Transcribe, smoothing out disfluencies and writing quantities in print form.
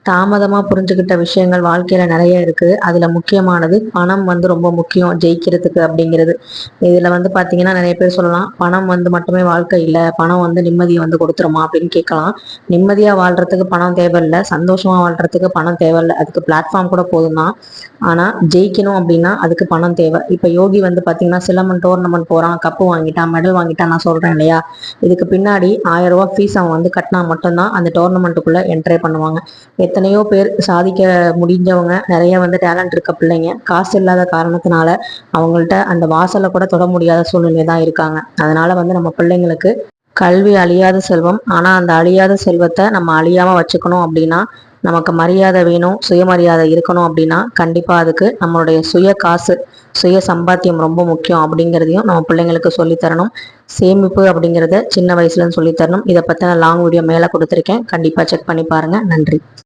தாமதமாக புரிஞ்சுக்கிட்ட விஷயங்கள் வாழ்க்கையில் நிறைய இருக்குது. அதில் முக்கியமானது பணம் ரொம்ப முக்கியம் ஜெயிக்கிறதுக்கு அப்படிங்கிறது. இதில் பார்த்தீங்கன்னா நிறைய பேர் சொல்லலாம், பணம் மட்டுமே வாழ்க்கை இல்லை, பணம் நிம்மதியை கொடுத்துருமா அப்படின்னு கேட்கலாம். நிம்மதியாக வாழ்கிறதுக்கு பணம் தேவையில்லை, சந்தோஷமாக வாழ்கிறதுக்கு பணம் தேவையில்லை, அதுக்கு பிளாட்ஃபார்ம் கூட போதும் தான். ஆனால் ஜெயிக்கணும் அப்படின்னா அதுக்கு பணம் தேவை. இப்போ யோகி பார்த்தீங்கன்னா சிலம்பம் டோர்னமெண்ட் போகிறான், கப்பு வாங்கிட்டான், மெடல் வாங்கிட்டான், நான் சொல்கிறேன் இல்லையா. இதுக்கு பின்னாடி 1000 ரூபா ஃபீஸ் அவன் கட்டினா மட்டும்தான் அந்த டோர்னமெண்ட்டுக்குள்ளே என்ட்ரே பண்ணுவாங்க. எத்தனையோ பேர் சாதிக்க முடிஞ்சவங்க, நிறைய டேலண்ட் இருக்க பிள்ளைங்க காசு இல்லாத காரணத்தினால அவங்கள்ட்ட அந்த வாசலை கூட தொட முடியாத சூழ்நிலை தான் இருக்காங்க. அதனால நம்ம பிள்ளைங்களுக்கு கல்வி அழியாத செல்வம். ஆனால் அந்த அழியாத செல்வத்தை நம்ம அழியாமல் வச்சுக்கணும் அப்படின்னா, நமக்கு மரியாதை வேணும், சுயமரியாதை இருக்கணும் அப்படின்னா கண்டிப்பாக அதுக்கு நம்மளுடைய சுய காசு, சுய சம்பாத்தியம் ரொம்ப முக்கியம் அப்படிங்கிறதையும் நம்ம பிள்ளைங்களுக்கு சொல்லித்தரணும். சேமிப்பு அப்படிங்கிறத சின்ன வயசுலன்னு சொல்லித்தரணும். இதை பற்றின லாங் வீடியோ மேலே கொடுத்துருக்கேன், கண்டிப்பாக செக் பண்ணி பாருங்கள். நன்றி.